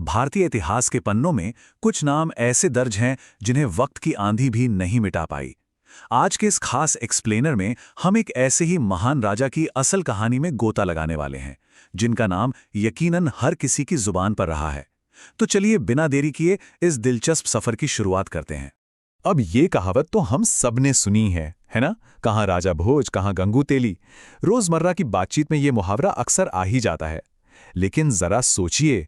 भारतीय इतिहास के पन्नों में कुछ नाम ऐसे दर्ज हैं जिन्हें वक्त की आंधी भी नहीं मिटा पाई। आज के इस खास एक्सप्लेनर में हम एक ऐसे ही महान राजा की असल कहानी में गोता लगाने वाले हैं, जिनका नाम यकीनन हर किसी की जुबान पर रहा है। तो चलिए बिना देरी किए इस दिलचस्प सफर की शुरुआत करते हैं। अब ये कहावत तो हम सब ने सुनी है ना? कहाँ राजा भोज, कहाँ गंगू तेली। रोजमर्रा की बातचीत में ये मुहावरा अक्सर आ ही जाता है। लेकिन जरा सोचिए,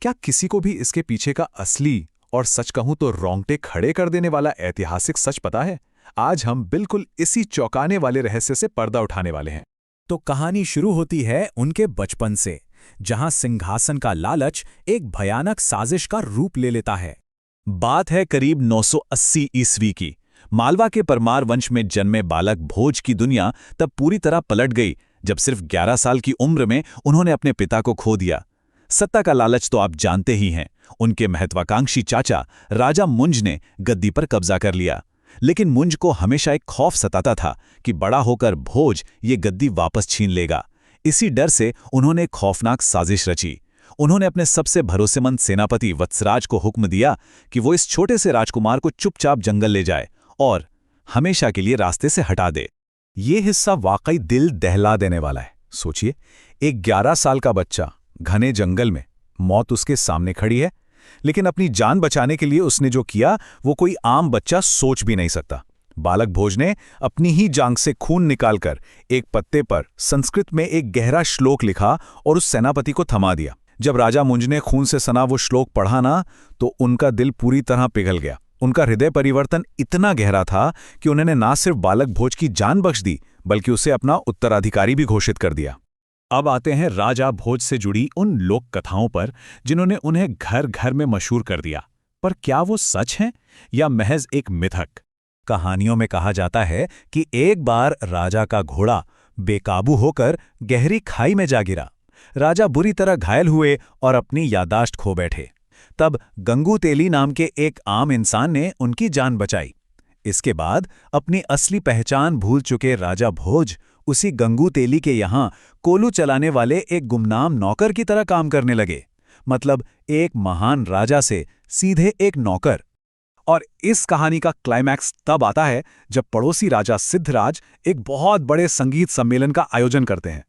क्या किसी को भी इसके पीछे का असली और सच कहूं तो रोंगटे खड़े कर देने वाला ऐतिहासिक सच पता है? आज हम बिल्कुल इसी चौंकाने वाले रहस्य से पर्दा उठाने वाले हैं। तो कहानी शुरू होती है उनके बचपन से, जहां सिंहासन का लालच एक भयानक साजिश का रूप ले लेता है। बात है करीब 980 ईस्वी की। मालवा के परमार वंश में जन्मे बालक भोज की दुनिया तब पूरी तरह पलट गई जब सिर्फ 11 साल की उम्र में उन्होंने अपने पिता को खो दिया। सत्ता का लालच तो आप जानते ही हैं। उनके महत्वाकांक्षी चाचा राजा मुंज ने गद्दी पर कब्जा कर लिया। लेकिन मुंज को हमेशा एक खौफ सताता था कि बड़ा होकर भोज ये गद्दी वापस छीन लेगा। इसी डर से उन्होंने एक खौफनाक साजिश रची। उन्होंने अपने सबसे भरोसेमंद सेनापति वत्सराज को हुक्म दिया कि वो इस छोटे से राजकुमार को चुपचाप जंगल ले जाए और हमेशा के लिए रास्ते से हटा दे। ये हिस्सा वाकई दिल दहला देने वाला है। सोचिए, एक 11 साल का बच्चा घने जंगल में, मौत उसके सामने खड़ी है, लेकिन अपनी जान बचाने के लिए उसने जो किया वो कोई आम बच्चा सोच भी नहीं सकता। बालक भोज ने अपनी ही जांघ से खून निकालकर एक पत्ते पर संस्कृत में एक गहरा श्लोक लिखा और उस सेनापति को थमा दिया। जब राजा मुंज ने खून से सना वो श्लोक पढ़ा ना, तो उनका दिल पूरी तरह पिघल गया। उनका हृदय परिवर्तन इतना गहरा था कि उन्होंने ना सिर्फ बालक भोज की जान बख्श दी, बल्कि उसे अपना उत्तराधिकारी भी घोषित कर दिया। अब आते हैं राजा भोज से जुड़ी उन लोक कथाओं पर जिन्होंने उन्हें घर घर में मशहूर कर दिया। पर क्या वो सच हैं या महज एक मिथक? कहानियों में कहा जाता है कि एक बार राजा का घोड़ा बेकाबू होकर गहरी खाई में जा गिरा। राजा बुरी तरह घायल हुए और अपनी यादाश्त खो बैठे। तब गंगू तेली नाम के एक आम इंसान ने उनकी जान बचाई। इसके बाद अपनी असली पहचान भूल चुके राजा भोज उसी गंगू तेली के यहां कोलू चलाने वाले एक गुमनाम नौकर की तरह काम करने लगे। मतलब एक महान राजा से सीधे एक नौकर। और इस कहानी का क्लाइमैक्स तब आता है जब पड़ोसी राजा सिद्धराज एक बहुत बड़े संगीत सम्मेलन का आयोजन करते हैं।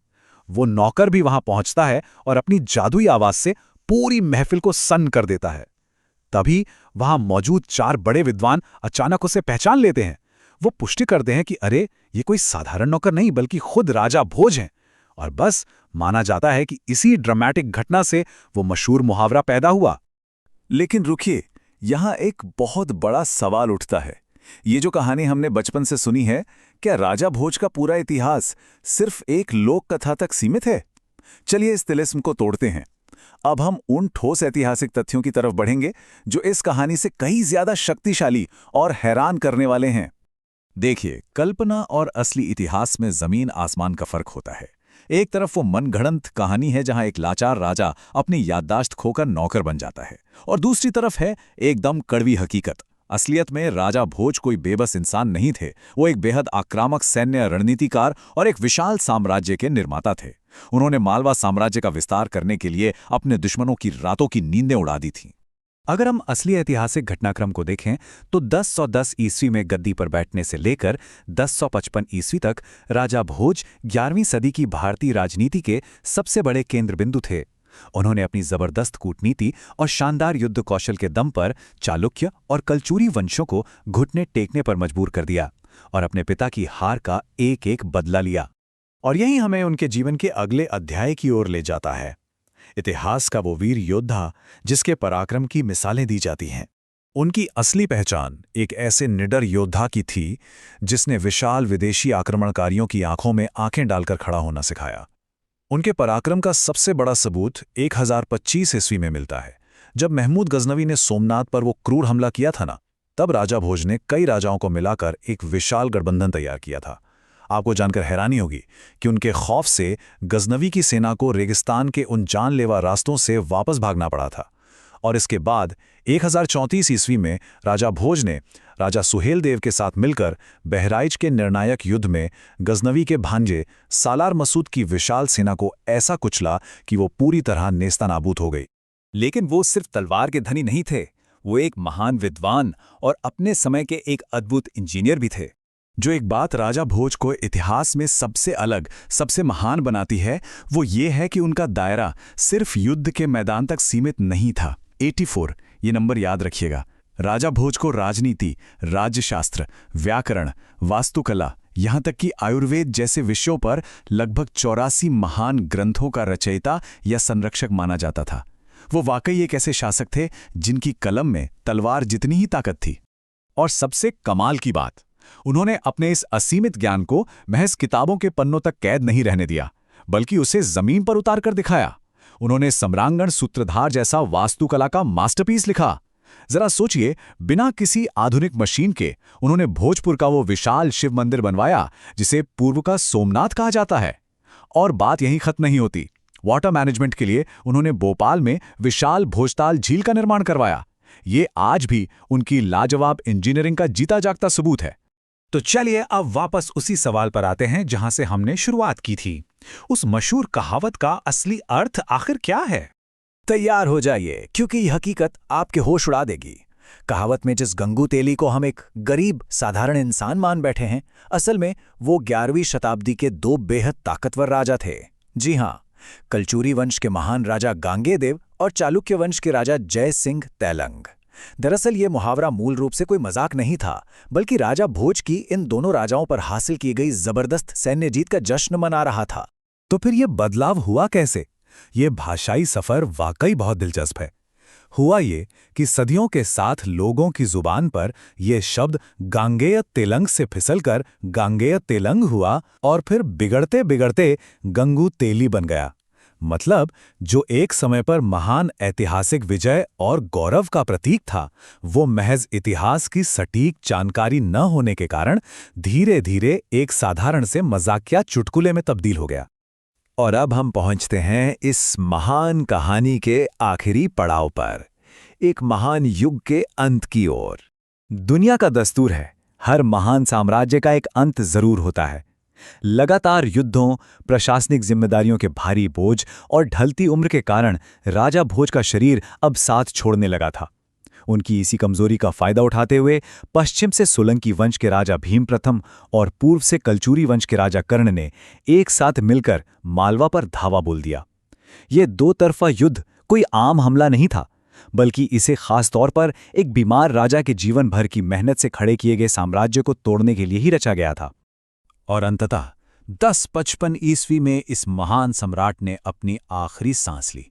वो नौकर भी वहां पहुंचता है और अपनी जादुई आवाज से पूरी महफिल को सन्न कर देता है। तभी वहां मौजूद 4 बड़े विद्वान अचानक उसे पहचान लेते हैं। वो पुष्टि करते हैं कि अरे, ये कोई साधारण नौकर नहीं बल्कि खुद राजा भोज हैं। और बस माना जाता है कि इसी ड्रामेटिक घटना से वो मशहूर मुहावरा पैदा हुआ। लेकिन रुकिए, यहां एक बहुत बड़ा सवाल उठता है। ये जो कहानी हमने बचपन से सुनी है, क्या राजा भोज का पूरा इतिहास सिर्फ एक लोक कथा तक सीमित है? चलिए इस तिलिस्म को तोड़ते हैं। अब हम उन ठोस ऐतिहासिक तथ्यों की तरफ बढ़ेंगे जो इस कहानी से कहीं ज्यादा शक्तिशाली और हैरान करने वाले हैं। देखिए, कल्पना और असली इतिहास में जमीन आसमान का फर्क होता है। एक तरफ वो मनगढ़ंत कहानी है जहां एक लाचार राजा अपनी याददाश्त खोकर नौकर बन जाता है, और दूसरी तरफ है एकदम कड़वी हकीकत। असलियत में राजा भोज कोई बेबस इंसान नहीं थे। वो एक बेहद आक्रामक सैन्य रणनीतिकार और एक विशाल साम्राज्य के निर्माता थे। उन्होंने मालवा साम्राज्य का विस्तार करने के लिए अपने दुश्मनों की रातों की नींदें उड़ा दी थीं। अगर हम असली ऐतिहासिक घटनाक्रम को देखें तो 1010 ईस्वी में गद्दी पर बैठने से लेकर 1055 ईस्वी तक राजा भोज 11वीं सदी की भारतीय राजनीति के सबसे बड़े केंद्र बिंदु थे। उन्होंने अपनी जबरदस्त कूटनीति और शानदार युद्ध कौशल के दम पर चालुक्य और कलचुरी वंशों को घुटने टेकने पर मजबूर कर दिया और अपने पिता की हार का एक एक बदला लिया। और यही हमें उनके जीवन के अगले अध्याय की ओर ले जाता है। इतिहास का वो वीर योद्धा जिसके पराक्रम की मिसालें दी जाती हैं। उनकी असली पहचान एक ऐसे निडर योद्धा की थी जिसने विशाल विदेशी आक्रमणकारियों की आंखों में आंखें डालकर खड़ा होना सिखाया। उनके पराक्रम का सबसे बड़ा सबूत 1025 ईस्वी में मिलता है। जब महमूद गजनवी ने सोमनाथ पर वो क्रूर हमला किया था ना, तब राजा भोज ने कई राजाओं को मिलाकर एक विशाल गठबंधन तैयार किया था। आपको जानकर हैरानी होगी कि उनके खौफ से गजनवी की सेना को रेगिस्तान के उन जानलेवा रास्तों से वापस भागना पड़ा था। और इसके बाद 1034 ईस्वी में राजा भोज ने राजा सुहेल देव के साथ मिलकर बहराइच के निर्णायक युद्ध में गजनवी के भांजे सालार मसूद की विशाल सेना को ऐसा कुचला कि वो पूरी तरह नेस्तनाबूद हो गई। लेकिन वो सिर्फ तलवार के धनी नहीं थे, वो एक महान विद्वान और अपने समय के एक अद्भुत इंजीनियर भी थे। जो एक बात राजा भोज को इतिहास में सबसे अलग, सबसे महान बनाती है, वो ये है कि उनका दायरा सिर्फ युद्ध के मैदान तक सीमित नहीं था। 84, ये नंबर याद रखिएगा। राजा भोज को राजनीति, राज्यशास्त्र, व्याकरण, वास्तुकला, यहाँ तक कि आयुर्वेद जैसे विषयों पर लगभग 84 महान ग्रंथों का रचयिता या संरक्षक माना जाता था। वो वाकई एक ऐसे शासक थे जिनकी कलम में तलवार जितनी ही ताकत थी। और सबसे कमाल की बात, उन्होंने अपने इस असीमित ज्ञान को महज किताबों के पन्नों तक कैद नहीं रहने दिया, बल्कि उसे जमीन पर उतार कर दिखाया। उन्होंने सम्रांगण सूत्रधार जैसा वास्तुकला का मास्टरपीस लिखा। जरा सोचिए, बिना किसी आधुनिक मशीन के उन्होंने भोजपुर का वो विशाल शिव मंदिर बनवाया जिसे पूर्व का सोमनाथ कहा जाता है। और बात यहीं खत्म नहीं होती। वाटर मैनेजमेंट के लिए उन्होंने भोपाल में विशाल भोजताल झील का निर्माण करवाया। ये आज भी उनकी लाजवाब इंजीनियरिंग का जीता जागता सबूत है। तो चलिए अब वापस उसी सवाल पर आते हैं जहां से हमने शुरुआत की थी। उस मशहूर कहावत का असली अर्थ आखिर क्या है? तैयार हो जाइए, क्योंकि ये हकीकत आपके होश उड़ा देगी। कहावत में जिस गंगू तेली को हम एक गरीब साधारण इंसान मान बैठे हैं, असल में वो 11वीं शताब्दी के 2 बेहद ताकतवर राजा थे। जी हाँ, कलचुरी वंश के महान राजा गांगेयदेव और चालुक्य वंश के राजा जय सिंह तैलंग। दरअसल ये मुहावरा मूल रूप से कोई मजाक नहीं था, बल्कि राजा भोज की इन दोनों राजाओं पर हासिल की गई जबरदस्त सैन्य जीत का जश्न मना रहा था। तो फिर ये बदलाव हुआ कैसे? ये भाषाई सफर वाकई बहुत दिलचस्प है। हुआ ये कि सदियों के साथ लोगों की जुबान पर यह शब्द गांगेय तेलंग से फिसलकर गांगेय तेलंग हुआ और फिर बिगड़ते बिगड़ते गंगू तेली बन गया। मतलब जो एक समय पर महान ऐतिहासिक विजय और गौरव का प्रतीक था, वो महज इतिहास की सटीक जानकारी न होने के कारण धीरे धीरे एक साधारण से मजाकिया चुटकुले में तब्दील हो गया। और अब हम पहुंचते हैं इस महान कहानी के आखिरी पड़ाव पर, एक महान युग के अंत की ओर। दुनिया का दस्तूर है, हर महान साम्राज्य का एक अंत जरूर होता है। लगातार युद्धों, प्रशासनिक जिम्मेदारियों के भारी बोझ और ढलती उम्र के कारण राजा भोज का शरीर अब साथ छोड़ने लगा था। उनकी इसी कमजोरी का फायदा उठाते हुए पश्चिम से सोलंकी वंश के राजा भीम प्रथम और पूर्व से कलचुरी वंश के राजा कर्ण ने एक साथ मिलकर मालवा पर धावा बोल दिया। ये 2 तरफा युद्ध कोई आम हमला नहीं था, बल्कि इसे खास तौर पर एक बीमार राजा के जीवन भर की मेहनत से खड़े किए गए साम्राज्य को तोड़ने के लिए ही रचा गया था। और अंततः 1055 ईस्वी में इस महान सम्राट ने अपनी आखिरी सांस ली।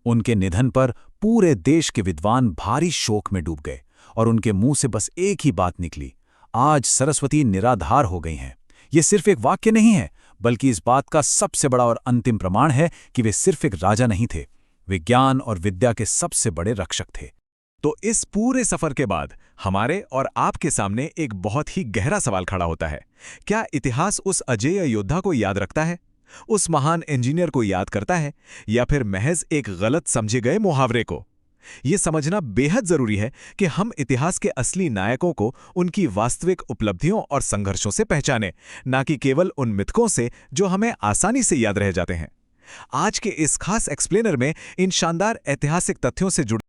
उनके निधन पर पूरे देश के विद्वान भारी शोक में डूब गए और उनके मुंह से बस एक ही बात निकली, आज सरस्वती निराधार हो गई हैं। ये सिर्फ एक वाक्य नहीं है, बल्कि इस बात का सबसे बड़ा और अंतिम प्रमाण है कि वे सिर्फ एक राजा नहीं थे, वे ज्ञान और विद्या के सबसे बड़े रक्षक थे। तो इस पूरे सफर के बाद हमारे और आपके सामने एक बहुत ही गहरा सवाल खड़ा होता है। क्या इतिहास उस अजेय योद्धा को याद रखता है, उस महान इंजीनियर को याद करता है, या फिर महज एक गलत समझे गए मुहावरे को? ये समझना बेहद जरूरी है कि हम इतिहास के असली नायकों को उनकी वास्तविक उपलब्धियों और संघर्षों से पहचानें, ना कि केवल उन मिथकों से जो हमें आसानी से याद रह जाते हैं। आज के इस खास एक्सप्लेनर में इन शानदार ऐतिहासिक तथ्यों से जुड़े